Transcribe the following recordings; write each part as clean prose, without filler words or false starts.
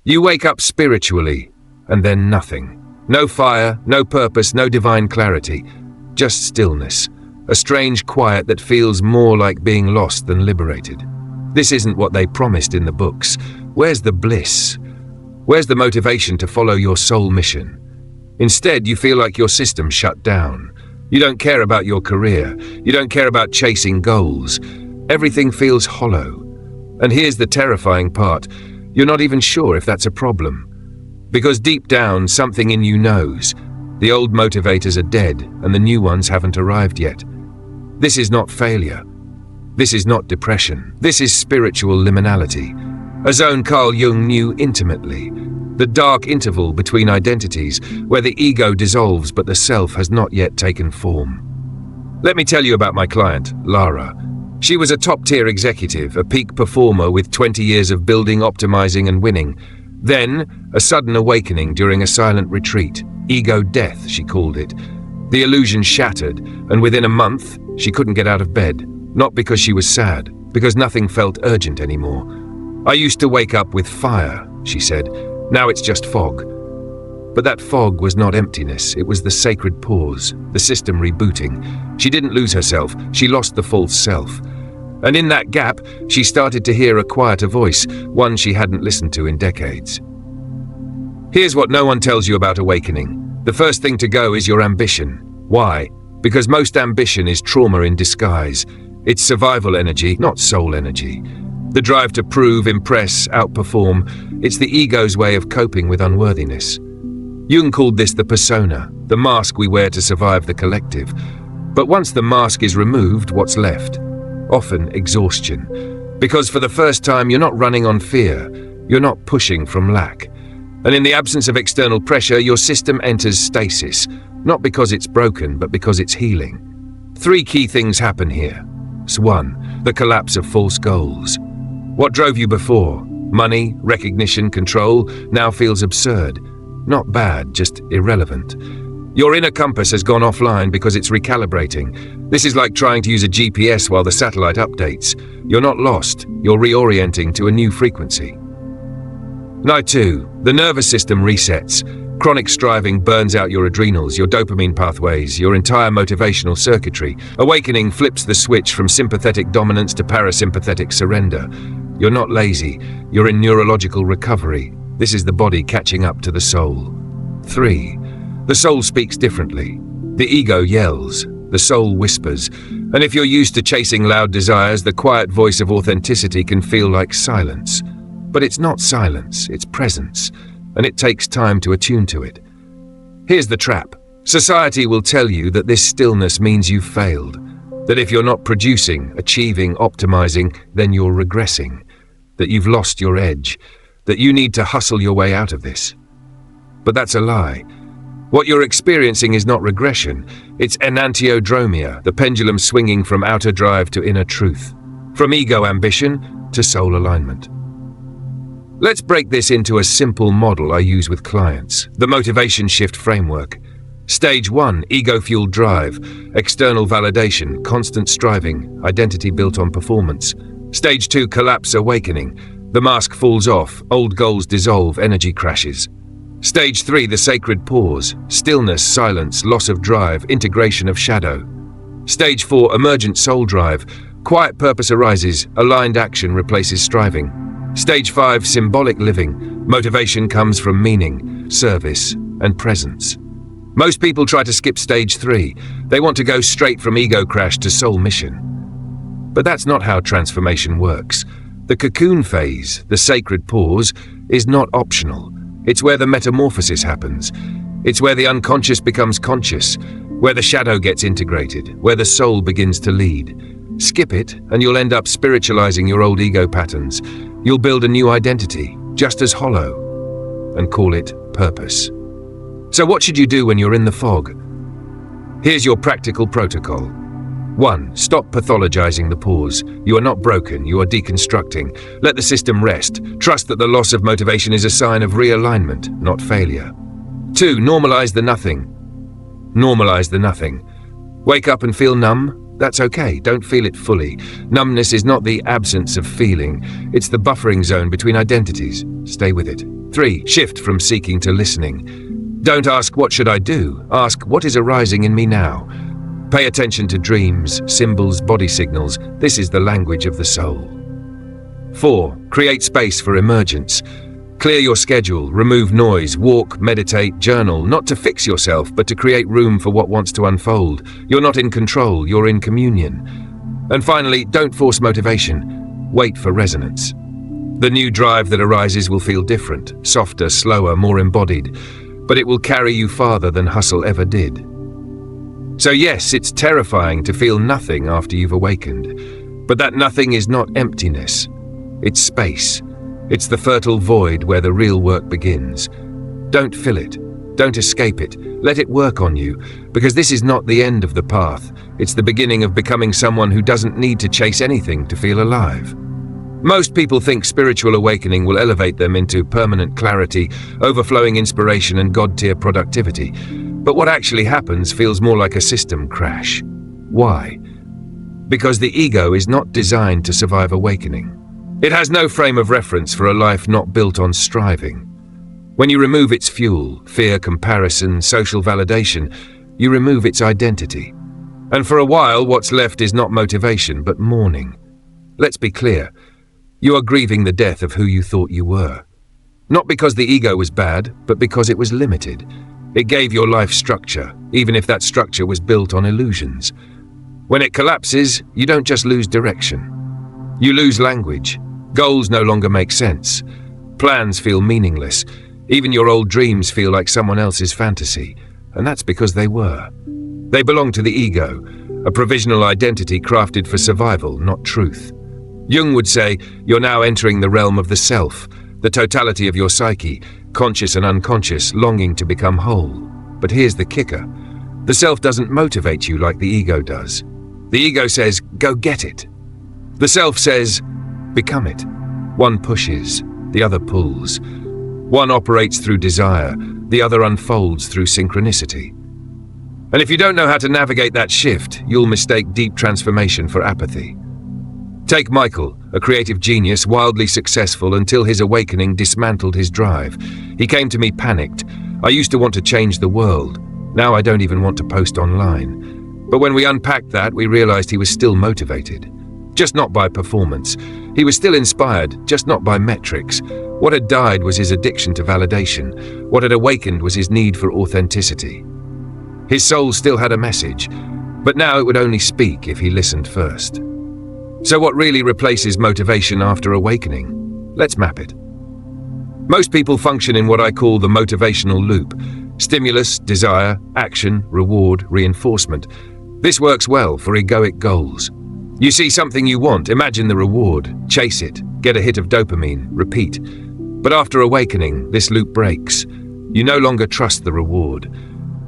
You wake up spiritually, and then nothing. No fire, no purpose, no divine clarity. Just stillness. A strange quiet that feels more like being lost than liberated. This isn't what they promised in the books. Where's the bliss? Where's the motivation to follow your soul mission? Instead, you feel like your system shut down. You don't care about your career. You don't care about chasing goals. Everything feels hollow. And here's the terrifying part. You're not even sure if that's a problem. Because deep down, something in you knows. The old motivators are dead, and the new ones haven't arrived yet. This is not failure. This is not depression. This is spiritual liminality. A zone Carl Jung knew intimately. The dark interval between identities, where the ego dissolves but the self has not yet taken form. Let me tell you about my client, Lara. She was a top-tier executive, a peak performer with 20 years of building, optimizing, and winning. Then, a sudden awakening during a silent retreat. Ego death, she called it. The illusion shattered, and within a month, she couldn't get out of bed. Not because she was sad, because nothing felt urgent anymore. I used to wake up with fire, she said. Now it's just fog. But that fog was not emptiness, it was the sacred pause, the system rebooting. She didn't lose herself, she lost the false self. And in that gap, she started to hear a quieter voice, one she hadn't listened to in decades. Here's what no one tells you about awakening. The first thing to go is your ambition. Why? Because most ambition is trauma in disguise. It's survival energy, not soul energy. The drive to prove, impress, outperform, it's the ego's way of coping with unworthiness. Jung called this the persona, the mask we wear to survive the collective. But once the mask is removed, what's left? Often exhaustion. Because for the first time, you're not running on fear, you're not pushing from lack. And in the absence of external pressure, your system enters stasis, not because it's broken, but because it's healing. 3 key things happen here. 1. The collapse of false goals. What drove you before? Money, recognition, control, now feels absurd. Not bad, just irrelevant. Your inner compass has gone offline because it's recalibrating. This is like trying to use a GPS while the satellite updates. You're not lost, you're reorienting to a new frequency. 2. The nervous system resets. Chronic striving burns out your adrenals, your dopamine pathways, your entire motivational circuitry. Awakening flips the switch from sympathetic dominance to parasympathetic surrender. You're not lazy, you're in neurological recovery. This is the body catching up to the soul. 3. The soul speaks differently. The ego yells, the soul whispers. And if you're used to chasing loud desires, the quiet voice of authenticity can feel like silence. But it's not silence, it's presence. And it takes time to attune to it. Here's the trap. Society will tell you that this stillness means you've failed. That if you're not producing, achieving, optimizing, then you're regressing. That you've lost your edge. That you need to hustle your way out of this. But that's a lie. What you're experiencing is not regression. It's enantiodromia, the pendulum swinging from outer drive to inner truth. From ego ambition to soul alignment. Let's break this into a simple model I use with clients, the motivation shift framework. Stage 1, ego-fueled drive, external validation, constant striving, identity built on performance. Stage 2, collapse awakening. The mask falls off, old goals dissolve, energy crashes. Stage 3, the sacred pause, stillness, silence, loss of drive, integration of shadow. Stage 4, emergent soul drive, quiet purpose arises, aligned action replaces striving. Stage 5, symbolic living, motivation comes from meaning, service, and presence. Most people try to skip stage 3. They want to go straight from ego crash to soul mission. But that's not how transformation works. The cocoon phase, the sacred pause, is not optional. It's where the metamorphosis happens. It's where the unconscious becomes conscious, where the shadow gets integrated, where the soul begins to lead. Skip it, and you'll end up spiritualizing your old ego patterns. You'll build a new identity, just as hollow, and call it purpose. So what should you do when you're in the fog? Here's your practical protocol. 1. Stop pathologizing the pause. You are not broken, you are deconstructing. Let the system rest. Trust that the loss of motivation is a sign of realignment, not failure. 2. Normalize the nothing. Normalize the nothing. Wake up and feel numb? That's okay, don't feel it fully. Numbness is not the absence of feeling, it's the buffering zone between identities. Stay with it. 3. Shift from seeking to listening. Don't ask, what should I do? Ask, what is arising in me now? Pay attention to dreams, symbols, body signals. This is the language of the soul. 4. Create space for emergence. Clear your schedule, remove noise, walk, meditate, journal, not to fix yourself, but to create room for what wants to unfold. You're not in control, you're in communion. And finally, don't force motivation. Wait for resonance. The new drive that arises will feel different, softer, slower, more embodied, but it will carry you farther than hustle ever did. So yes, it's terrifying to feel nothing after you've awakened, but that nothing is not emptiness. It's space. It's the fertile void where the real work begins. Don't fill it. Don't escape it. Let it work on you, because this is not the end of the path. It's the beginning of becoming someone who doesn't need to chase anything to feel alive. Most people think spiritual awakening will elevate them into permanent clarity, overflowing inspiration and God-tier productivity. But what actually happens feels more like a system crash. Why? Because the ego is not designed to survive awakening. It has no frame of reference for a life not built on striving. When you remove its fuel, fear, comparison, social validation, you remove its identity. And for a while, what's left is not motivation, but mourning. Let's be clear. You are grieving the death of who you thought you were. Not because the ego was bad, but because it was limited. It gave your life structure, even if that structure was built on illusions. When it collapses, you don't just lose direction. You lose language. Goals no longer make sense. Plans feel meaningless. Even your old dreams feel like someone else's fantasy. And that's because they were. They belong to the ego, a provisional identity crafted for survival, not truth. Jung would say, you're now entering the realm of the self, the totality of your psyche, conscious and unconscious, longing to become whole. But here's the kicker. The self doesn't motivate you like the ego does. The ego says, go get it. The self says, become it. One pushes, the other pulls. One operates through desire, the other unfolds through synchronicity. And if you don't know how to navigate that shift, you'll mistake deep transformation for apathy. Take Michael, a creative genius, wildly successful until his awakening dismantled his drive. He came to me panicked. I used to want to change the world. Now I don't even want to post online. But when we unpacked that, we realized he was still motivated. Just not by performance. He was still inspired, just not by metrics. What had died was his addiction to validation. What had awakened was his need for authenticity. His soul still had a message, but now it would only speak if he listened first. So what really replaces motivation after awakening? Let's map it. Most people function in what I call the motivational loop. Stimulus, desire, action, reward, reinforcement. This works well for egoic goals. You see something you want, imagine the reward, chase it, get a hit of dopamine, repeat. But after awakening, this loop breaks. You no longer trust the reward.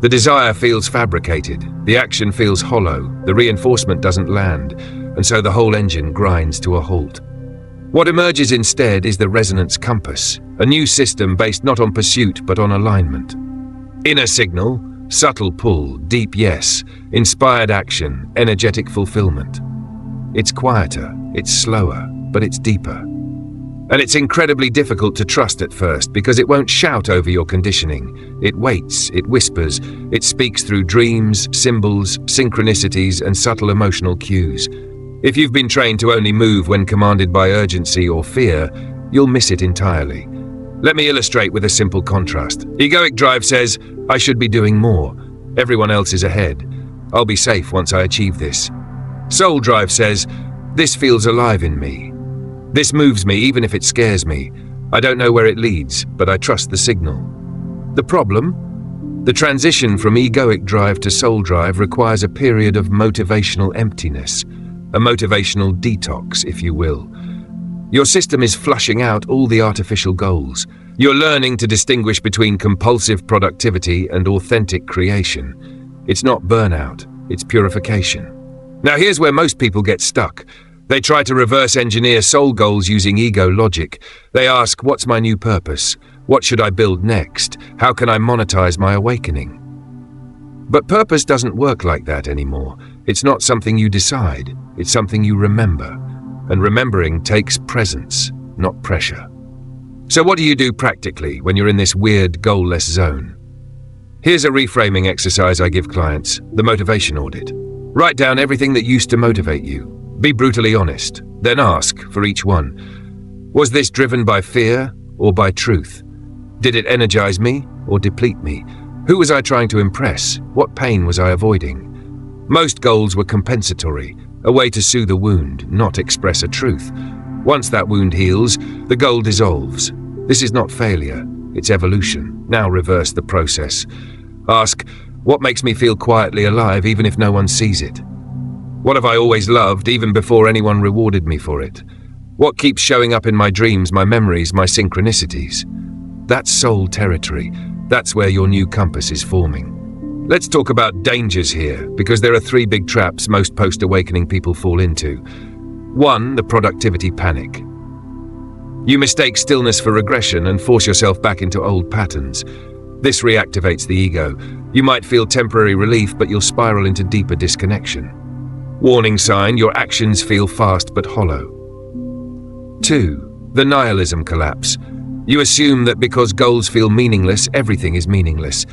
The desire feels fabricated, the action feels hollow, the reinforcement doesn't land, and so the whole engine grinds to a halt. What emerges instead is the resonance compass, a new system based not on pursuit but on alignment. Inner signal, subtle pull, deep yes, inspired action, energetic fulfillment. It's quieter, it's slower, but it's deeper. And it's incredibly difficult to trust at first because it won't shout over your conditioning. It waits, it whispers, it speaks through dreams, symbols, synchronicities, and subtle emotional cues. If you've been trained to only move when commanded by urgency or fear, you'll miss it entirely. Let me illustrate with a simple contrast. Egoic drive says, I should be doing more. Everyone else is ahead. I'll be safe once I achieve this. Soul drive says, this feels alive in me. This moves me even if it scares me. I don't know where it leads, but I trust the signal. The problem? The transition from egoic drive to soul drive requires a period of motivational emptiness, a motivational detox, if you will. Your system is flushing out all the artificial goals. You're learning to distinguish between compulsive productivity and authentic creation. It's not burnout, it's purification. Now here's where most people get stuck. They try to reverse engineer soul goals using ego logic. They ask, what's my new purpose? What should I build next? How can I monetize my awakening? But purpose doesn't work like that anymore. It's not something you decide, it's something you remember. And remembering takes presence, not pressure. So what do you do practically when you're in this weird, goal-less zone? Here's a reframing exercise I give clients, the motivation audit. Write down everything that used to motivate you. Be brutally honest, then ask for each one. Was this driven by fear or by truth? Did it energize me or deplete me? Who was I trying to impress? What pain was I avoiding? Most goals were compensatory, a way to soothe a wound, not express a truth. Once that wound heals, the goal dissolves. This is not failure, it's evolution. Now reverse the process. Ask, what makes me feel quietly alive even if no one sees it? What have I always loved even before anyone rewarded me for it? What keeps showing up in my dreams, my memories, my synchronicities? That's soul territory. That's where your new compass is forming. Let's talk about dangers here, because there are 3 big traps most post-awakening people fall into. 1, the productivity panic. You mistake stillness for regression and force yourself back into old patterns. This reactivates the ego. You might feel temporary relief, but you'll spiral into deeper disconnection. Warning sign, your actions feel fast but hollow. 2, the nihilism collapse. You assume that because goals feel meaningless, everything is meaningless.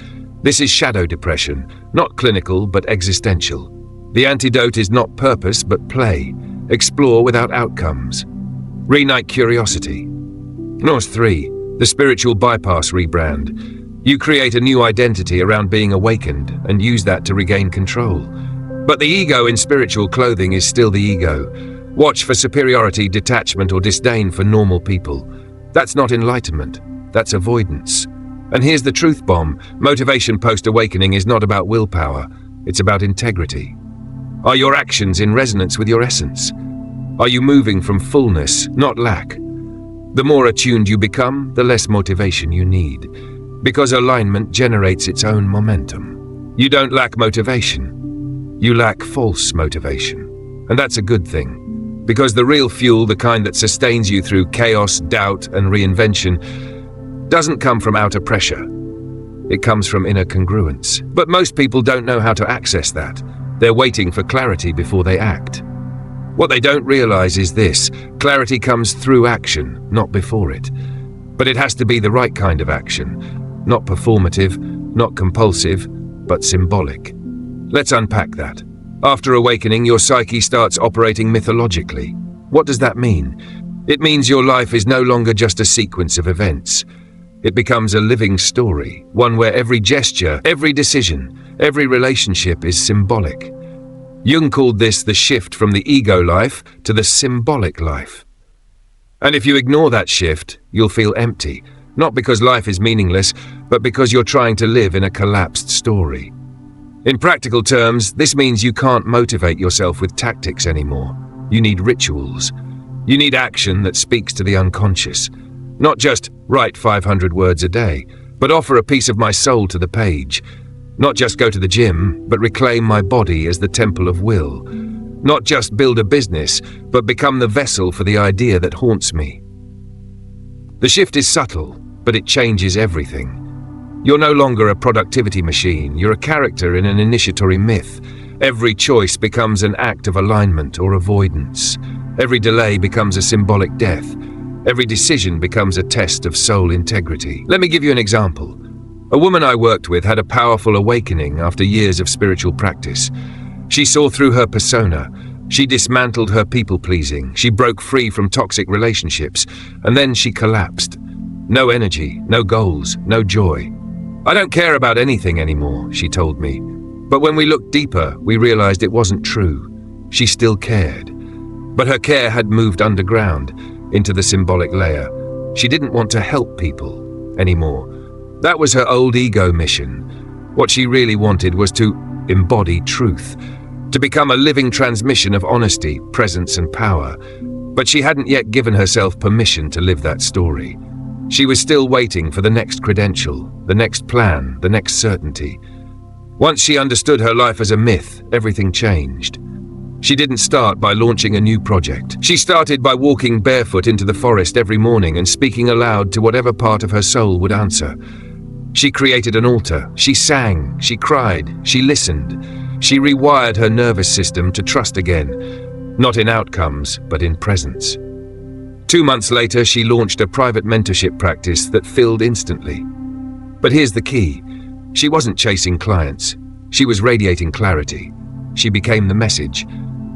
This is shadow depression, not clinical but existential. The antidote is not purpose but play. Explore without outcomes. Reignite curiosity. 3, the spiritual bypass rebrand. You create a new identity around being awakened and use that to regain control. But the ego in spiritual clothing is still the ego. Watch for superiority, detachment, or disdain for normal people. That's not enlightenment, that's avoidance. And here's the truth bomb. Motivation post-awakening is not about willpower, it's about integrity. Are your actions in resonance with your essence? Are you moving from fullness, not lack? The more attuned you become, the less motivation you need, because alignment generates its own momentum. You don't lack motivation, you lack false motivation. And that's a good thing. Because the real fuel, the kind that sustains you through chaos, doubt, and reinvention, doesn't come from outer pressure. It comes from inner congruence. But most people don't know how to access that. They're waiting for clarity before they act. What they don't realize is this: clarity comes through action, not before it. But it has to be the right kind of action. Not performative, not compulsive, but symbolic. Let's unpack that. After awakening, your psyche starts operating mythologically. What does that mean? It means your life is no longer just a sequence of events. It becomes a living story, one where every gesture, every decision, every relationship is symbolic. Jung called this the shift from the ego life to the symbolic life. And if you ignore that shift, you'll feel empty, not because life is meaningless, but because you're trying to live in a collapsed story. In practical terms, this means you can't motivate yourself with tactics anymore. You need rituals. You need action that speaks to the unconscious. Not just write 500 words a day, but offer a piece of my soul to the page. Not just go to the gym, but reclaim my body as the temple of will. Not just build a business, but become the vessel for the idea that haunts me. The shift is subtle, but it changes everything. You're no longer a productivity machine, you're a character in an initiatory myth. Every choice becomes an act of alignment or avoidance. Every delay becomes a symbolic death. Every decision becomes a test of soul integrity. Let me give you an example. A woman I worked with had a powerful awakening after years of spiritual practice. She saw through her persona. She dismantled her people-pleasing. She broke free from toxic relationships, and then she collapsed. No energy, no goals, no joy. I don't care about anything anymore, she told me. But when we looked deeper, we realized it wasn't true. She still cared. But her care had moved underground, into the symbolic layer. She didn't want to help people anymore. That was her old ego mission. What she really wanted was to embody truth, to become a living transmission of honesty, presence, and power. But she hadn't yet given herself permission to live that story. She was still waiting for the next credential, the next plan, the next certainty. Once she understood her life as a myth, everything changed. She didn't start by launching a new project. She started by walking barefoot into the forest every morning and speaking aloud to whatever part of her soul would answer. She created an altar. She sang. She cried. She listened. She rewired her nervous system to trust again, not in outcomes, but in presence. 2 months later, she launched a private mentorship practice that filled instantly. But here's the key. She wasn't chasing clients. She was radiating clarity. She became the message.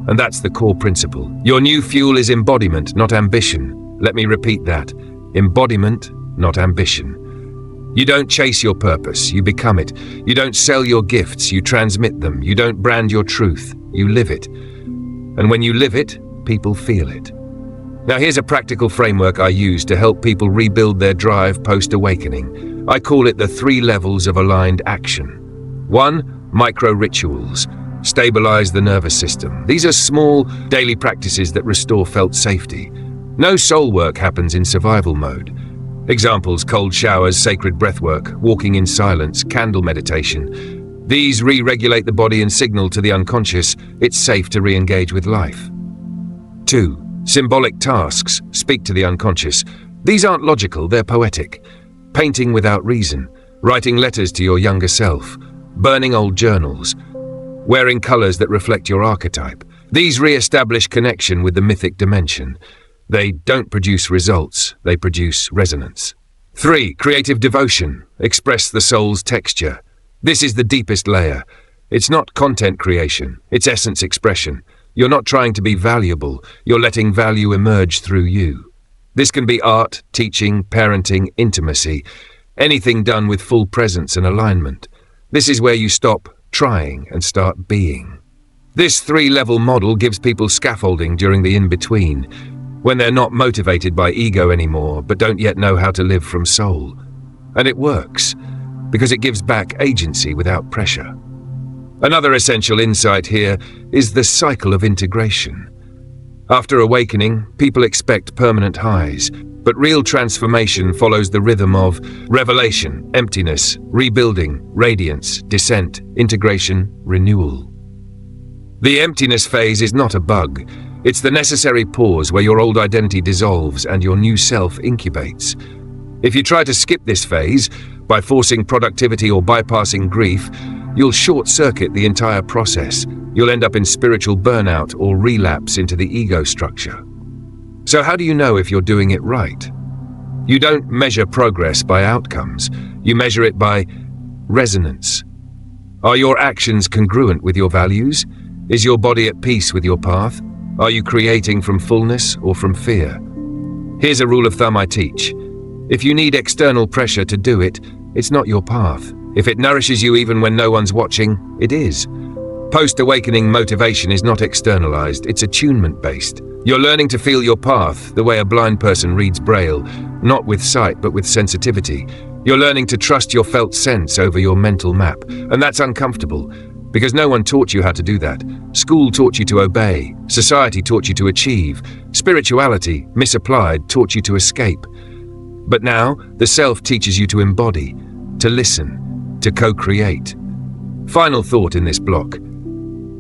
And that's the core principle. Your new fuel is embodiment, not ambition. Let me repeat that. Embodiment, not ambition. You don't chase your purpose, you become it. You don't sell your gifts, you transmit them. You don't brand your truth, you live it. And when you live it, people feel it. Now here's a practical framework I use to help people rebuild their drive post-awakening. I call it the 3 levels of aligned action. 1, micro-rituals. Stabilize the nervous system. These are small, daily practices that restore felt safety. No soul work happens in survival mode. Examples: cold showers, sacred breathwork, walking in silence, candle meditation. These re-regulate the body and signal to the unconscious it's safe to re-engage with life. 2, symbolic tasks. Speak to the unconscious. These aren't logical, they're poetic. Painting without reason, writing letters to your younger self, burning old journals, wearing colors that reflect your archetype. These re-establish connection with the mythic dimension. They don't produce results, they produce resonance. 3, creative devotion. Express the soul's texture. This is the deepest layer. It's not content creation, it's essence expression. You're not trying to be valuable, you're letting value emerge through you. This can be art, teaching, parenting, intimacy, anything done with full presence and alignment. This is where you stop trying and start being. This 3-level model gives people scaffolding during the in-between, when they're not motivated by ego anymore, but don't yet know how to live from soul. And it works, because it gives back agency without pressure. Another essential insight here is the cycle of integration. After awakening, people expect permanent highs, but real transformation follows the rhythm of revelation, emptiness, rebuilding, radiance, descent, integration, renewal. The emptiness phase is not a bug. It's the necessary pause where your old identity dissolves and your new self incubates. If you try to skip this phase by forcing productivity or bypassing grief, you'll short-circuit the entire process. You'll end up in spiritual burnout or relapse into the ego structure. So how do you know if you're doing it right? You don't measure progress by outcomes. You measure it by resonance. Are your actions congruent with your values? Is your body at peace with your path? Are you creating from fullness or from fear? Here's a rule of thumb I teach. If you need external pressure to do it, it's not your path. If it nourishes you even when no one's watching, it is. Post-awakening motivation is not externalized, it's attunement-based. You're learning to feel your path the way a blind person reads Braille, not with sight but with sensitivity. You're learning to trust your felt sense over your mental map, and that's uncomfortable, because no one taught you how to do that. School taught you to obey, society taught you to achieve, spirituality, misapplied, taught you to escape. But now, the self teaches you to embody, to listen, to co-create. Final thought in this block.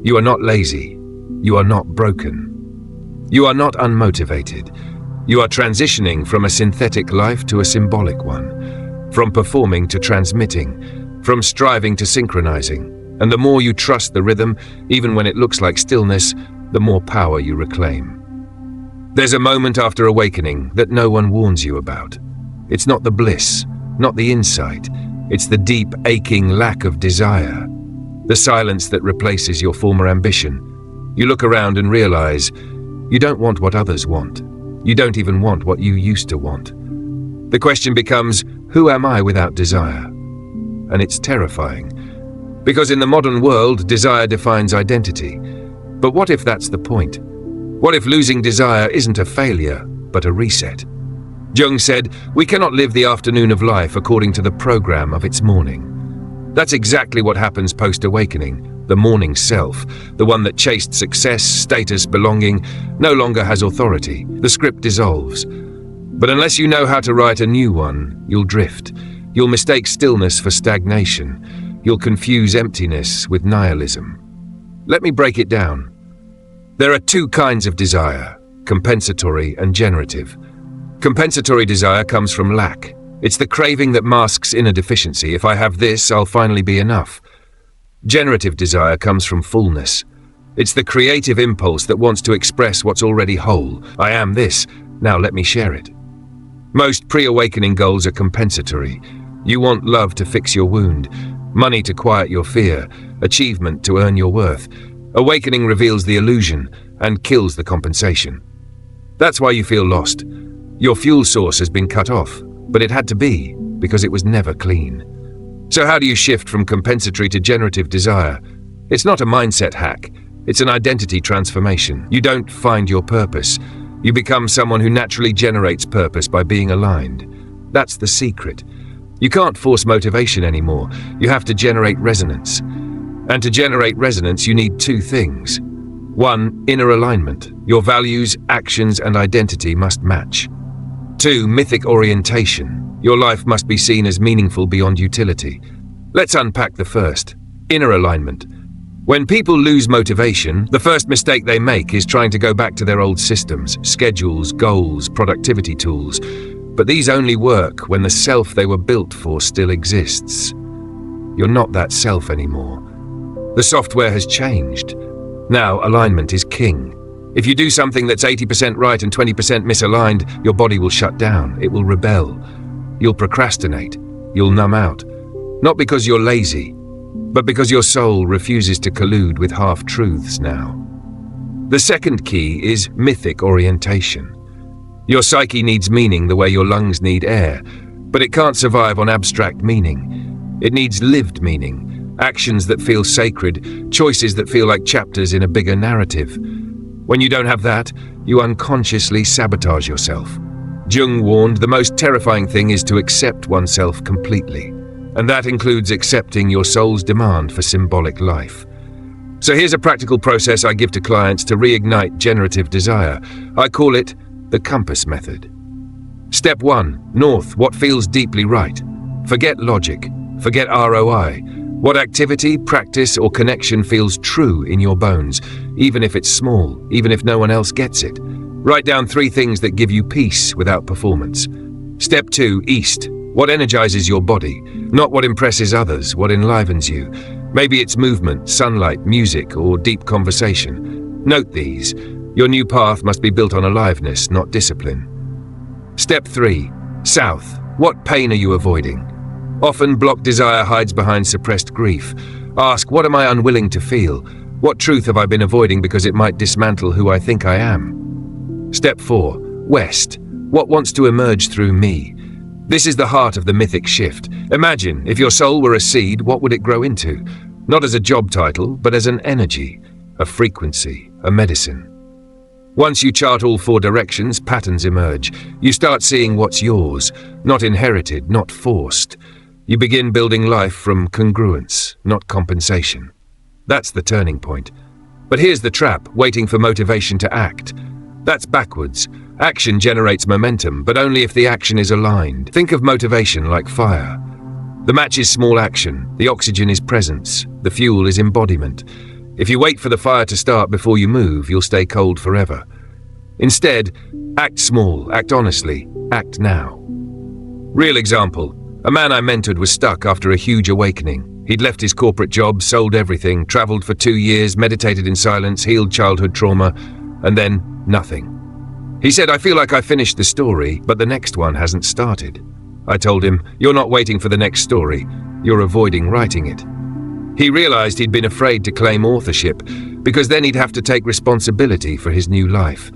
You are not lazy. You are not broken. You are not unmotivated. You are transitioning from a synthetic life to a symbolic one, from performing to transmitting, from striving to synchronizing. And the more you trust the rhythm, even when it looks like stillness, the more power you reclaim. There's a moment after awakening that no one warns you about. It's not the bliss, not the insight. It's the deep, aching lack of desire. The silence that replaces your former ambition. You look around and realize you don't want what others want. You don't even want what you used to want. The question becomes, who am I without desire? And it's terrifying. Because in the modern world, desire defines identity. But what if that's the point? What if losing desire isn't a failure, but a reset? Jung said, we cannot live the afternoon of life according to the program of its morning. That's exactly what happens post-awakening. The morning self, the one that chased success, status, belonging, no longer has authority. The script dissolves. But unless you know how to write a new one, you'll drift. You'll mistake stillness for stagnation. You'll confuse emptiness with nihilism. Let me break it down. There are 2 kinds of desire, compensatory and generative. Compensatory desire comes from lack. It's the craving that masks inner deficiency. If I have this, I'll finally be enough. Generative desire comes from fullness. It's the creative impulse that wants to express what's already whole. I am this, now let me share it. Most pre-awakening goals are compensatory. You want love to fix your wound, money to quiet your fear, achievement to earn your worth. Awakening reveals the illusion and kills the compensation. That's why you feel lost. Your fuel source has been cut off, but it had to be, because it was never clean. So how do you shift from compensatory to generative desire? It's not a mindset hack. It's an identity transformation. You don't find your purpose. You become someone who naturally generates purpose by being aligned. That's the secret. You can't force motivation anymore. You have to generate resonance. And to generate resonance, you need two things. One, inner alignment. Your values, actions, and identity must match. Two, mythic orientation. Your life must be seen as meaningful beyond utility. Let's unpack the first. Inner alignment. When people lose motivation, the first mistake they make is trying to go back to their old systems, schedules, goals, productivity tools. But these only work when the self they were built for still exists. You're not that self anymore. The software has changed. Now alignment is king. If you do something that's 80% right and 20% misaligned, your body will shut down. It will rebel. You'll procrastinate. You'll numb out. Not because you're lazy, but because your soul refuses to collude with half-truths now. The second key is mythic orientation. Your psyche needs meaning the way your lungs need air, but it can't survive on abstract meaning. It needs lived meaning, actions that feel sacred, choices that feel like chapters in a bigger narrative. When you don't have that, you unconsciously sabotage yourself. Jung warned the most terrifying thing is to accept oneself completely. And that includes accepting your soul's demand for symbolic life. So here's a practical process I give to clients to reignite generative desire. I call it the compass method. Step 1. North, what feels deeply right. Forget logic. Forget ROI. What activity, practice, or connection feels true in your bones, even if it's small, even if no one else gets it. Write down 3 things that give you peace without performance. Step 2. East. What energizes your body? Not what impresses others, what enlivens you. Maybe it's movement, sunlight, music, or deep conversation. Note these. Your new path must be built on aliveness, not discipline. Step 3. South. What pain are you avoiding? Often, blocked desire hides behind suppressed grief. Ask, what am I unwilling to feel? What truth have I been avoiding because it might dismantle who I think I am? Step 4. West. What wants to emerge through me? This is the heart of the mythic shift. Imagine, if your soul were a seed, what would it grow into? Not as a job title, but as an energy, a frequency, a medicine. Once you chart all 4 directions, patterns emerge. You start seeing what's yours, not inherited, not forced. You begin building life from congruence, not compensation. That's the turning point. But here's the trap, waiting for motivation to act. That's backwards. Action generates momentum, but only if the action is aligned. Think of motivation like fire. The match is small action, the oxygen is presence, the fuel is embodiment. If you wait for the fire to start before you move, you'll stay cold forever. Instead, act small, act honestly, act now. Real example. A man I mentored was stuck after a huge awakening. He'd left his corporate job, sold everything, traveled for 2 years, meditated in silence, healed childhood trauma, and then nothing. He said, I feel like I finished the story, but the next one hasn't started. I told him, you're not waiting for the next story, you're avoiding writing it. He realized he'd been afraid to claim authorship, because then he'd have to take responsibility for his new life.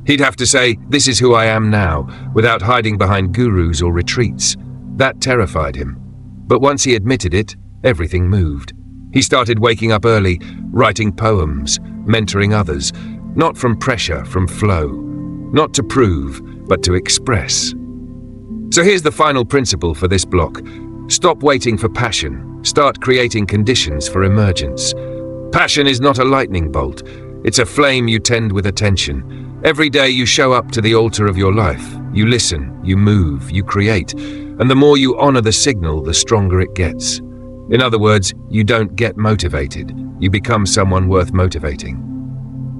He'd have to say, this is who I am now, without hiding behind gurus or retreats. That terrified him. But once he admitted it, everything moved. He started waking up early, writing poems, mentoring others, not from pressure, from flow. Not to prove, but to express. So here's the final principle for this block. Stop waiting for passion. Start creating conditions for emergence. Passion is not a lightning bolt. It's a flame you tend with attention. Every day you show up to the altar of your life. You listen, you move, you create. And the more you honor the signal, the stronger it gets. In other words, you don't get motivated. You become someone worth motivating.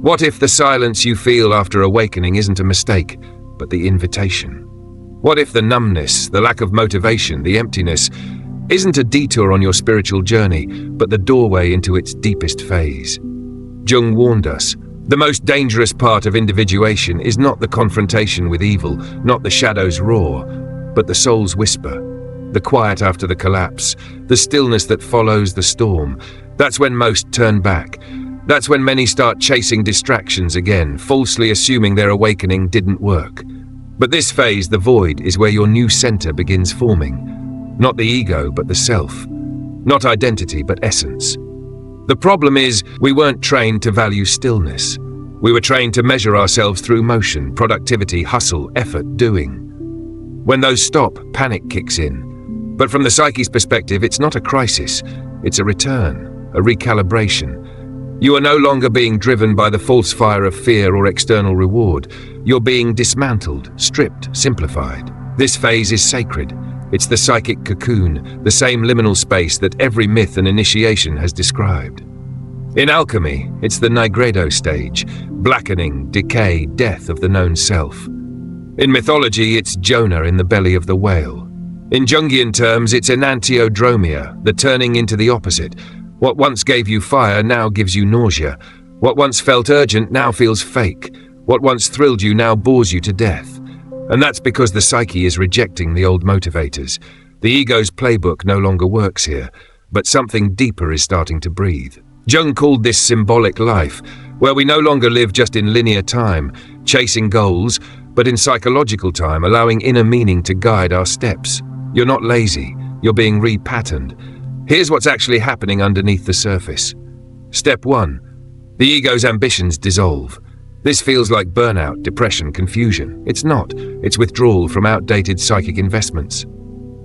What if the silence you feel after awakening isn't a mistake, but the invitation? What if the numbness, the lack of motivation, the emptiness, isn't a detour on your spiritual journey, but the doorway into its deepest phase? Jung warned us, the most dangerous part of individuation is not the confrontation with evil, not the shadow's roar, but the soul's whisper, the quiet after the collapse, the stillness that follows the storm. That's when most turn back. That's when many start chasing distractions again, falsely assuming their awakening didn't work. But this phase, the void, is where your new center begins forming. Not the ego, but the self. Not identity, but essence. The problem is, we weren't trained to value stillness. We were trained to measure ourselves through motion, productivity, hustle, effort, doing. When those stop, panic kicks in. But from the psyche's perspective, it's not a crisis. It's a return, a recalibration. You are no longer being driven by the false fire of fear or external reward. You're being dismantled, stripped, simplified. This phase is sacred. It's the psychic cocoon, the same liminal space that every myth and initiation has described. In alchemy, it's the nigredo stage, blackening, decay, death of the known self. In mythology, it's Jonah in the belly of the whale. In Jungian terms, it's enantiodromia, the turning into the opposite. What once gave you fire now gives you nausea. What once felt urgent now feels fake. What once thrilled you now bores you to death. And that's because the psyche is rejecting the old motivators. The ego's playbook no longer works here, but something deeper is starting to breathe. Jung called this symbolic life, where we no longer live just in linear time, chasing goals, but in psychological time, allowing inner meaning to guide our steps. You're not lazy, you're being repatterned. Here's what's actually happening underneath the surface. Step 1. The ego's ambitions dissolve. This feels like burnout, depression, confusion. It's not. It's withdrawal from outdated psychic investments.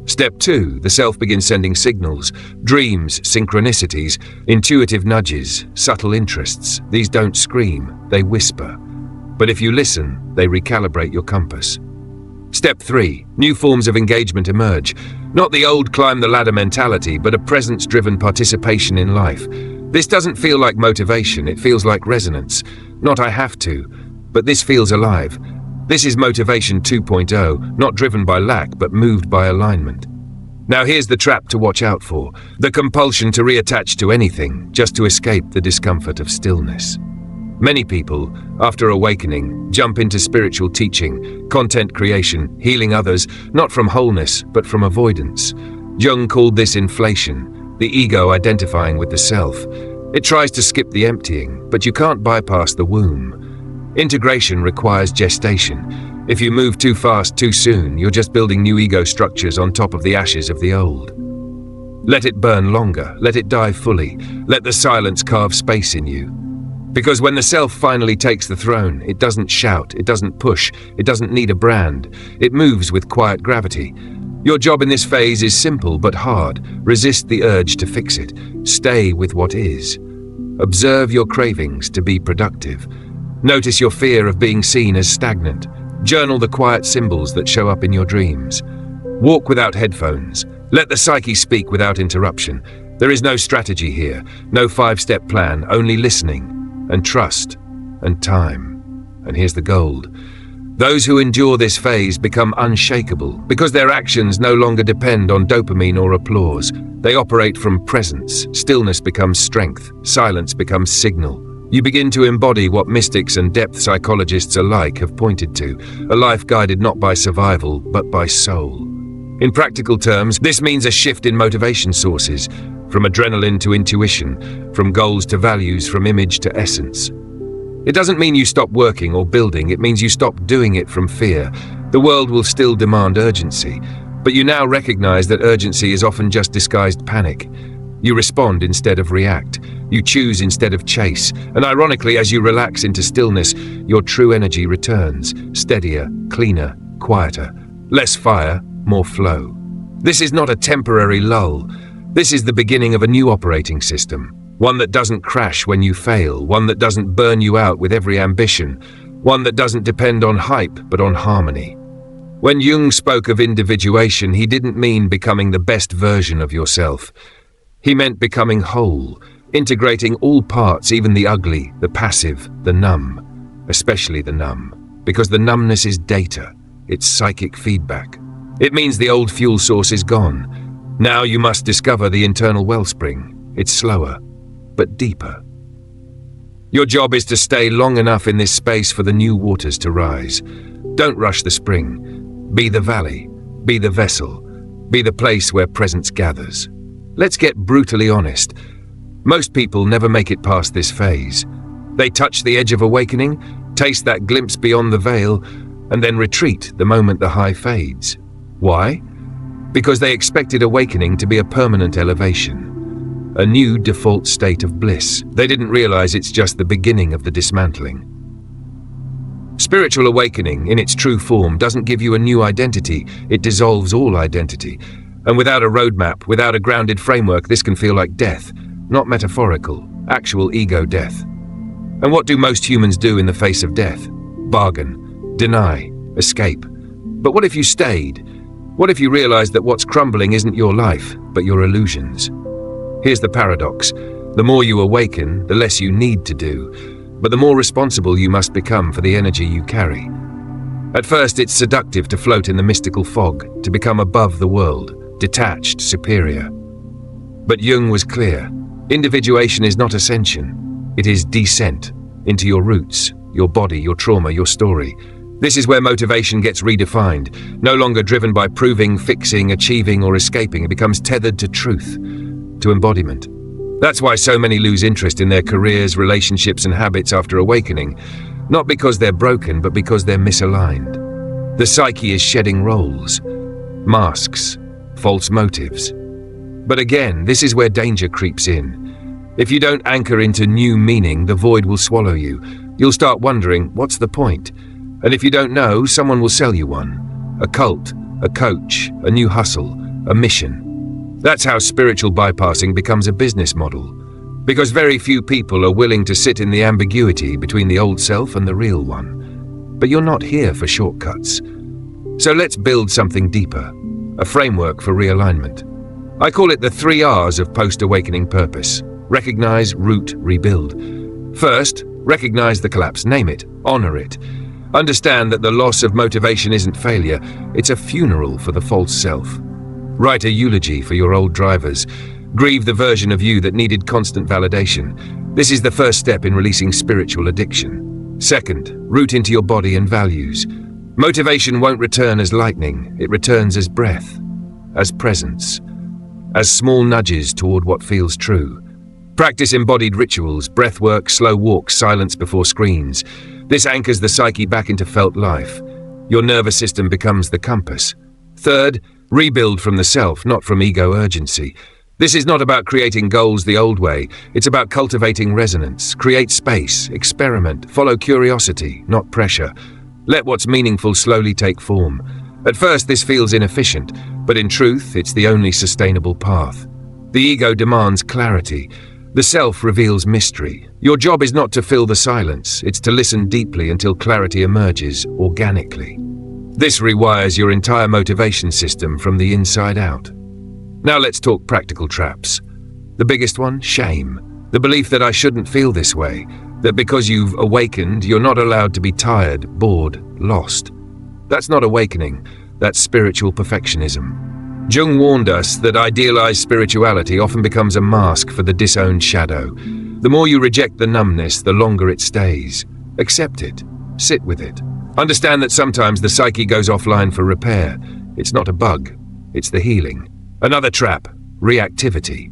Step 2. The self begins sending signals, dreams, synchronicities, intuitive nudges, subtle interests. These don't scream, they whisper. But if you listen, they recalibrate your compass. Step 3. New forms of engagement emerge. Not the old climb-the-ladder mentality, but a presence-driven participation in life. This doesn't feel like motivation, it feels like resonance. Not I have to, but this feels alive. This is motivation 2.0, not driven by lack, but moved by alignment. Now here's the trap to watch out for. The compulsion to reattach to anything, just to escape the discomfort of stillness. Many people, after awakening, jump into spiritual teaching, content creation, healing others, not from wholeness, but from avoidance. Jung called this inflation, the ego identifying with the self. It tries to skip the emptying, but you can't bypass the womb. Integration requires gestation. If you move too fast too soon, you're just building new ego structures on top of the ashes of the old. Let it burn longer, let it die fully, let the silence carve space in you. Because when the self finally takes the throne, it doesn't shout, it doesn't push, it doesn't need a brand. It moves with quiet gravity. Your job in this phase is simple but hard. Resist the urge to fix it. Stay with what is. Observe your cravings to be productive. Notice your fear of being seen as stagnant. Journal the quiet symbols that show up in your dreams. Walk without headphones. Let the psyche speak without interruption. There is no strategy here, no 5-step plan, only listening. And trust, and time. And here's the gold. Those who endure this phase become unshakable because their actions no longer depend on dopamine or applause. They operate from presence. Stillness becomes strength. Silence becomes signal. You begin to embody what mystics and depth psychologists alike have pointed to, a life guided not by survival, but by soul. In practical terms, this means a shift in motivation sources, from adrenaline to intuition, from goals to values, from image to essence. It doesn't mean you stop working or building, it means you stop doing it from fear. The world will still demand urgency, but you now recognize that urgency is often just disguised panic. You respond instead of react. You choose instead of chase. And ironically, as you relax into stillness, your true energy returns, steadier, cleaner, quieter. Less fire, more flow. This is not a temporary lull. This is the beginning of a new operating system. One that doesn't crash when you fail, one that doesn't burn you out with every ambition, one that doesn't depend on hype but on harmony. When Jung spoke of individuation, he didn't mean becoming the best version of yourself. He meant becoming whole, integrating all parts, even the ugly, the passive, the numb, especially the numb, because the numbness is data. it's psychic feedback. It means the old fuel source is gone. Now you must discover the internal wellspring. It's slower, but deeper. Your job is to stay long enough in this space for the new waters to rise. Don't rush the spring. Be the valley. Be the vessel. Be the place where presence gathers. Let's get brutally honest. Most people never make it past this phase. They touch the edge of awakening, taste that glimpse beyond the veil, and then retreat the moment the high fades. Why? Because they expected awakening to be a permanent elevation, a new default state of bliss. They didn't realize it's just the beginning of the dismantling. Spiritual awakening, in its true form, doesn't give you a new identity, it dissolves all identity. And without a roadmap, without a grounded framework, this can feel like death, not metaphorical, actual ego death. And what do most humans do in the face of death? Bargain, deny, escape. But what if you stayed? What if you realized that what's crumbling isn't your life, but your illusions? Here's the paradox. The more you awaken, the less you need to do, but the more responsible you must become for the energy you carry. At first, it's seductive to float in the mystical fog, to become above the world, detached, superior. But Jung was clear. Individuation is not ascension. It is descent into your roots, your body, your trauma, your story. This is where motivation gets redefined. No longer driven by proving, fixing, achieving, or escaping. It becomes tethered to truth, to embodiment. That's why so many lose interest in their careers, relationships, and habits after awakening. Not because they're broken, but because they're misaligned. The psyche is shedding roles, masks, false motives. But again, this is where danger creeps in. If you don't anchor into new meaning, the void will swallow you. You'll start wondering, what's the point? And if you don't know, someone will sell you one. A cult, a coach, a new hustle, a mission. That's how spiritual bypassing becomes a business model. Because very few people are willing to sit in the ambiguity between the old self and the real one. But you're not here for shortcuts. So let's build something deeper, a framework for realignment. I call it the 3 R's of post-awakening purpose. Recognize, root, rebuild. First, recognize the collapse, name it, honor it. Understand that the loss of motivation isn't failure, it's a funeral for the false self. Write a eulogy for your old drivers. Grieve the version of you that needed constant validation. This is the first step in releasing spiritual addiction. Second, root into your body and values. Motivation won't return as lightning, it returns as breath, as presence, as small nudges toward what feels true. Practice embodied rituals, breath work, slow walks, silence before screens. This anchors the psyche back into felt life. Your nervous system becomes the compass. Third, rebuild from the self, not from ego urgency. This is not about creating goals the old way. It's about cultivating resonance. Create space, experiment, follow curiosity, not pressure. Let what's meaningful slowly take form. At first, this feels inefficient, but in truth, it's the only sustainable path. The ego demands clarity. The self reveals mystery. Your job is not to fill the silence, it's to listen deeply until clarity emerges organically. This rewires your entire motivation system from the inside out. Now let's talk practical traps. The biggest one, shame. The belief that I shouldn't feel this way, that because you've awakened, you're not allowed to be tired, bored, lost. That's not awakening, that's spiritual perfectionism. Jung warned us that idealized spirituality often becomes a mask for the disowned shadow. The more you reject the numbness, the longer it stays. Accept it. Sit with it. Understand that sometimes the psyche goes offline for repair. It's not a bug. It's the healing. Another trap, reactivity.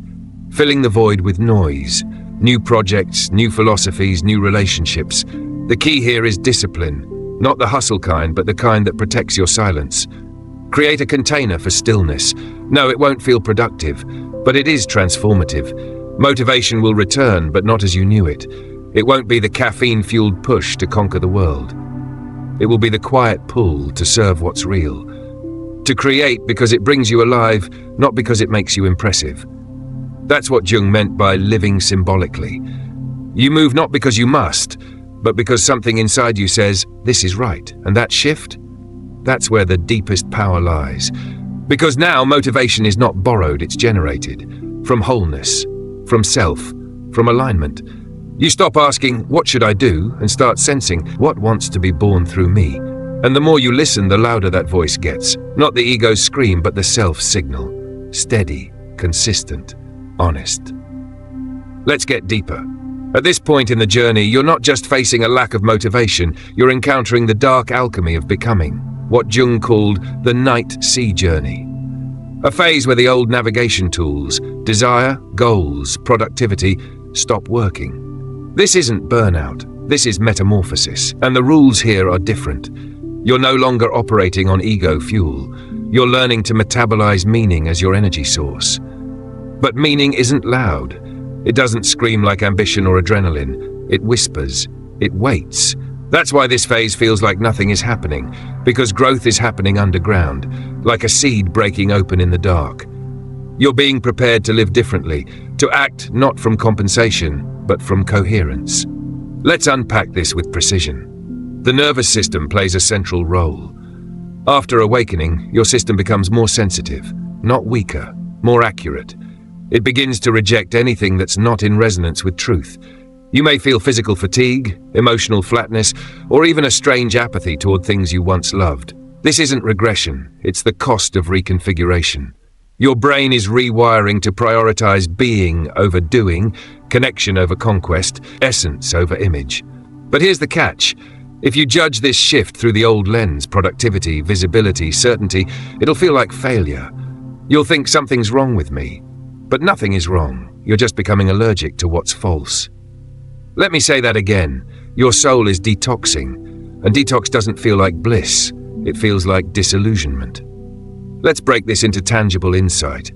Filling the void with noise. New projects, new philosophies, new relationships. The key here is discipline. Not the hustle kind, but the kind that protects your silence. Create a container for stillness. No, it won't feel productive, but it is transformative. Motivation will return, but not as you knew it. It won't be the caffeine-fueled push to conquer the world. It will be the quiet pull to serve what's real. To create because it brings you alive, not because it makes you impressive. That's what Jung meant by living symbolically. You move not because you must, but because something inside you says, this is right, and that shift? That's where the deepest power lies. Because now motivation is not borrowed, it's generated. From wholeness, from self, from alignment. You stop asking, what should I do? And start sensing, what wants to be born through me? And the more you listen, the louder that voice gets. Not the ego's scream, but the self's signal. Steady, consistent, honest. Let's get deeper. At this point in the journey, you're not just facing a lack of motivation, you're encountering the dark alchemy of becoming, what Jung called the night sea journey. A phase where the old navigation tools, desire, goals, productivity, stop working. This isn't burnout, this is metamorphosis, and the rules here are different. You're no longer operating on ego fuel. You're learning to metabolize meaning as your energy source. But meaning isn't loud. It doesn't scream like ambition or adrenaline. It whispers. It waits. That's why this phase feels like nothing is happening, because growth is happening underground, like a seed breaking open in the dark. You're being prepared to live differently, to act not from compensation, but from coherence. Let's unpack this with precision. The nervous system plays a central role. After awakening, your system becomes more sensitive, not weaker, more accurate. It begins to reject anything that's not in resonance with truth. You may feel physical fatigue, emotional flatness, or even a strange apathy toward things you once loved. This isn't regression, it's the cost of reconfiguration. Your brain is rewiring to prioritize being over doing, connection over conquest, essence over image. But here's the catch. If you judge this shift through the old lens, productivity, visibility, certainty, it'll feel like failure. You'll think something's wrong with me. But nothing is wrong. You're just becoming allergic to what's false. Let me say that again. Your soul is detoxing, and detox doesn't feel like bliss. It feels like disillusionment. Let's break this into tangible insight.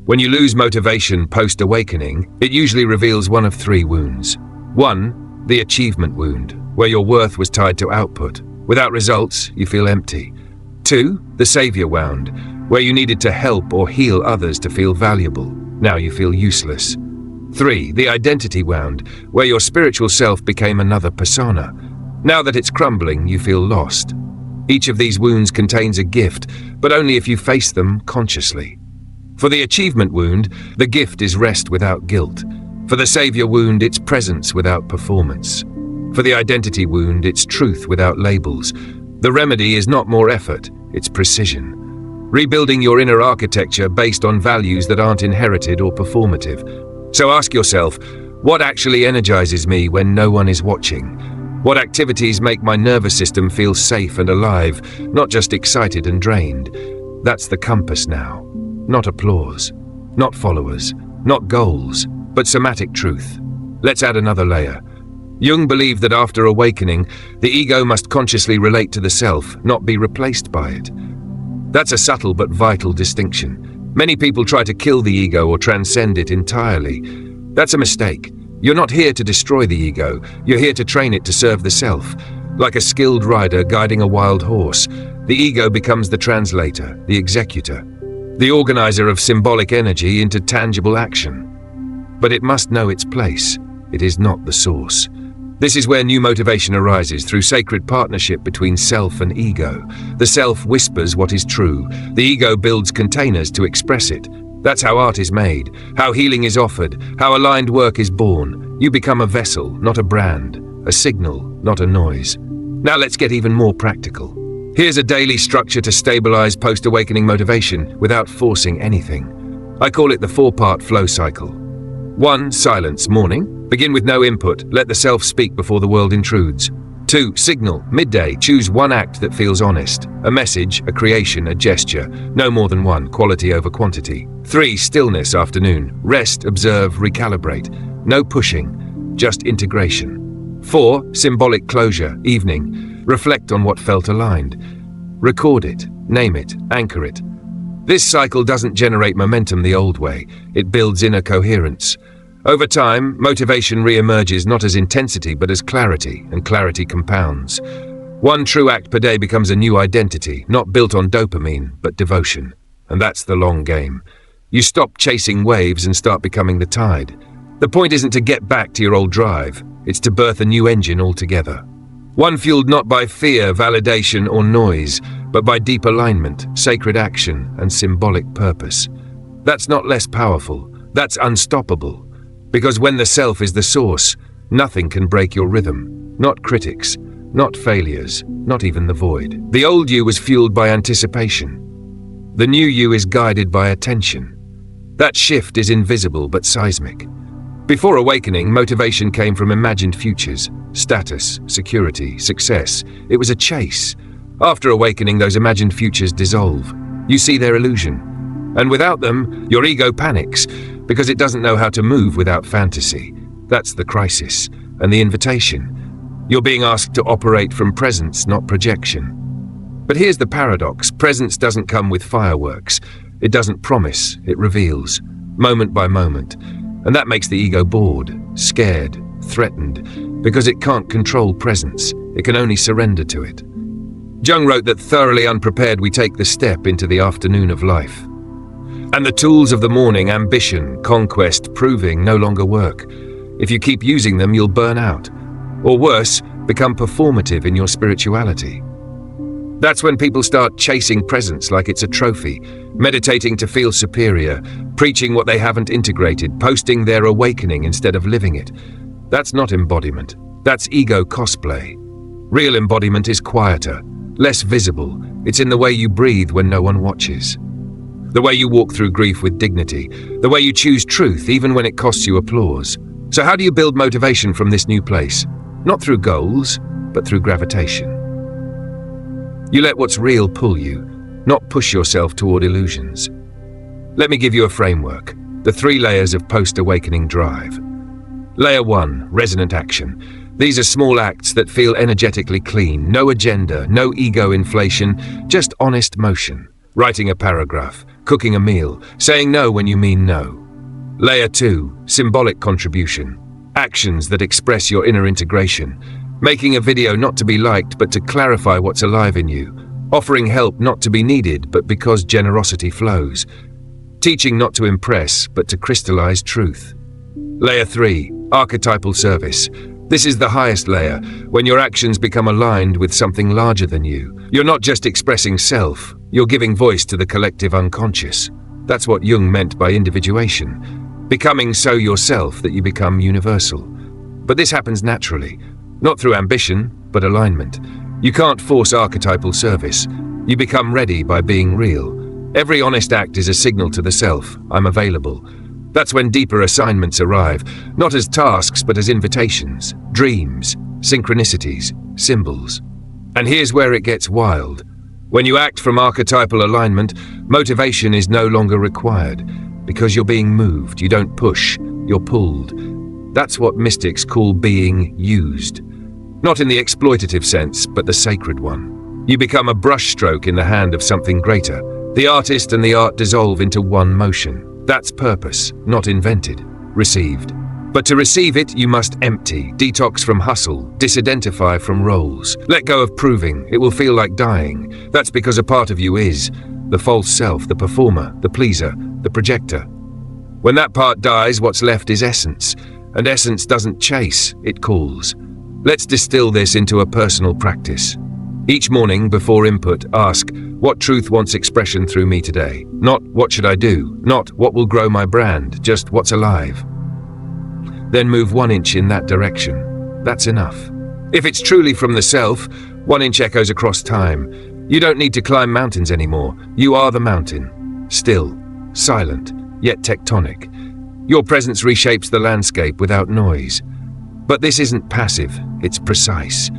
When you lose motivation post-awakening, it usually reveals one of three wounds. 1, the achievement wound, where your worth was tied to output. Without results, you feel empty. 2, the savior wound, where you needed to help or heal others to feel valuable. Now you feel useless. 3, the identity wound, where your spiritual self became another persona. Now that it's crumbling, you feel lost. Each of these wounds contains a gift, but only if you face them consciously. For the achievement wound, the gift is rest without guilt. For the savior wound, it's presence without performance. For the identity wound, it's truth without labels. The remedy is not more effort, it's precision. Rebuilding your inner architecture based on values that aren't inherited or performative. So ask yourself, what actually energizes me when no one is watching? What activities make my nervous system feel safe and alive, not just excited and drained? That's the compass now. Not applause, not followers, not goals, but somatic truth. Let's add another layer. Jung believed that after awakening, the ego must consciously relate to the self, not be replaced by it. That's a subtle but vital distinction. Many people try to kill the ego or transcend it entirely. That's a mistake. You're not here to destroy the ego, you're here to train it to serve the self. Like a skilled rider guiding a wild horse, the ego becomes the translator, the executor, the organizer of symbolic energy into tangible action. But it must know its place. It is not the source. This is where new motivation arises, through sacred partnership between self and ego. The self whispers what is true. The ego builds containers to express it. That's how art is made, how healing is offered, how aligned work is born. You become a vessel, not a brand, a signal, not a noise. Now let's get even more practical. Here's a daily structure to stabilize post-awakening motivation without forcing anything. I call it the 4-part flow cycle. 1. Silence, morning. Begin with no input, let the self speak before the world intrudes. 2. Signal, midday. Choose one act that feels honest. A message, a creation, a gesture. No more than one, quality over quantity. 3. Stillness, afternoon. Rest, observe, recalibrate. No pushing, just integration. 4. Symbolic closure, evening. Reflect on what felt aligned. Record it, name it, anchor it. This cycle doesn't generate momentum the old way. It builds inner coherence. Over time, motivation re-emerges not as intensity but as clarity, and clarity compounds. One true act per day becomes a new identity, not built on dopamine, but devotion. And that's the long game. You stop chasing waves and start becoming the tide. The point isn't to get back to your old drive, it's to birth a new engine altogether. One fueled not by fear, validation, or noise, but by deep alignment, sacred action, and symbolic purpose. That's not less powerful, that's unstoppable. Because when the self is the source, nothing can break your rhythm. Not critics, not failures, not even the void. The old you was fueled by anticipation. The new you is guided by attention. That shift is invisible but seismic. Before awakening, motivation came from imagined futures, status, security, success. It was a chase. After awakening, those imagined futures dissolve. You see their illusion. And without them, your ego panics because it doesn't know how to move without fantasy. That's the crisis. And the invitation. You're being asked to operate from presence, not projection. But here's the paradox. Presence doesn't come with fireworks. It doesn't promise, it reveals, moment by moment. And that makes the ego bored, scared, threatened, because it can't control presence. It can only surrender to it. Jung wrote that thoroughly unprepared we take the step into the afternoon of life. And the tools of the morning, ambition, conquest, proving, no longer work. If you keep using them, you'll burn out. Or worse, become performative in your spirituality. That's when people start chasing presence like it's a trophy, meditating to feel superior, preaching what they haven't integrated, posting their awakening instead of living it. That's not embodiment. That's ego cosplay. Real embodiment is quieter, less visible. It's in the way you breathe when no one watches. The way you walk through grief with dignity. The way you choose truth even when it costs you applause. So how do you build motivation from this new place? Not through goals, but through gravitation. You let what's real pull you, not push yourself toward illusions. Let me give you a framework, the 3 layers of post-awakening drive. Layer 1, resonant action. These are small acts that feel energetically clean, no agenda, no ego inflation, just honest motion. Writing a paragraph, cooking a meal, saying no when you mean no. Layer 2, symbolic contribution. Actions that express your inner integration. Making a video not to be liked but to clarify what's alive in you. Offering help not to be needed but because generosity flows. Teaching not to impress but to crystallize truth. Layer 3, archetypal service. This is the highest layer, when your actions become aligned with something larger than you. You're not just expressing self, you're giving voice to the collective unconscious. That's what Jung meant by individuation. Becoming so yourself that you become universal. But this happens naturally, not through ambition, but alignment. You can't force archetypal service. You become ready by being real. Every honest act is a signal to the self, I'm available. That's when deeper assignments arrive, not as tasks but as invitations, dreams, synchronicities, symbols. And here's where it gets wild. When you act from archetypal alignment, motivation is no longer required. Because you're being moved, you don't push, you're pulled. That's what mystics call being used. Not in the exploitative sense, but the sacred one. You become a brushstroke in the hand of something greater. The artist and the art dissolve into one motion. That's purpose, not invented, received. But to receive it, you must empty, detox from hustle, disidentify from roles. Let go of proving, it will feel like dying. That's because a part of you is the false self, the performer, the pleaser, the projector. When that part dies, what's left is essence. And essence doesn't chase, it calls. Let's distill this into a personal practice. Each morning, before input, ask, what truth wants expression through me today? Not, what should I do? Not, what will grow my brand? Just, what's alive? Then move 1 inch in that direction. That's enough. If it's truly from the self, 1 inch echoes across time. You don't need to climb mountains anymore. You are the mountain. Still, silent, yet tectonic. Your presence reshapes the landscape without noise. But this isn't passive, it's precise.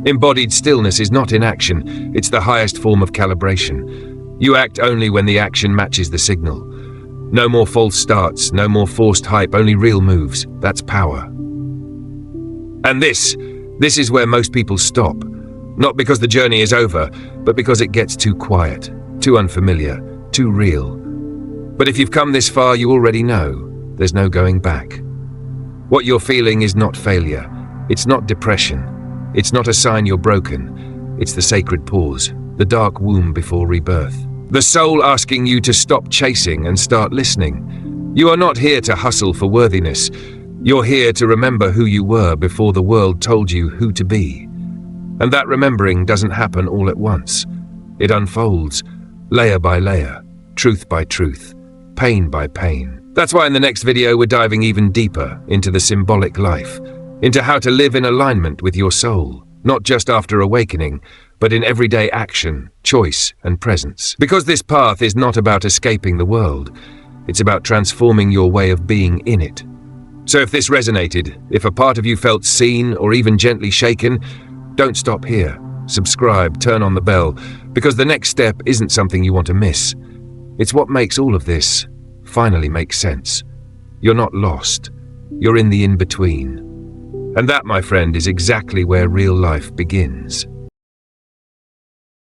Embodied stillness is not inaction, it's the highest form of calibration. You act only when the action matches the signal. No more false starts, no more forced hype, only real moves. That's power. And this is where most people stop. Not because the journey is over, but because it gets too quiet, too unfamiliar, too real. But if you've come this far, you already know there's no going back. What you're feeling is not failure. It's not depression. It's not a sign you're broken. It's the sacred pause, the dark womb before rebirth. The soul asking you to stop chasing and start listening. You are not here to hustle for worthiness. You're here to remember who you were before the world told you who to be. And that remembering doesn't happen all at once. It unfolds, layer by layer, truth by truth, pain by pain. That's why in the next video we're diving even deeper into the symbolic life, into how to live in alignment with your soul, not just after awakening, but in everyday action, choice, and presence. Because this path is not about escaping the world, it's about transforming your way of being in it. So if this resonated, if a part of you felt seen or even gently shaken, don't stop here. Subscribe, turn on the bell, because the next step isn't something you want to miss. It's what makes all of this finally make sense. You're not lost. You're in the in-between. And that, my friend, is exactly where real life begins.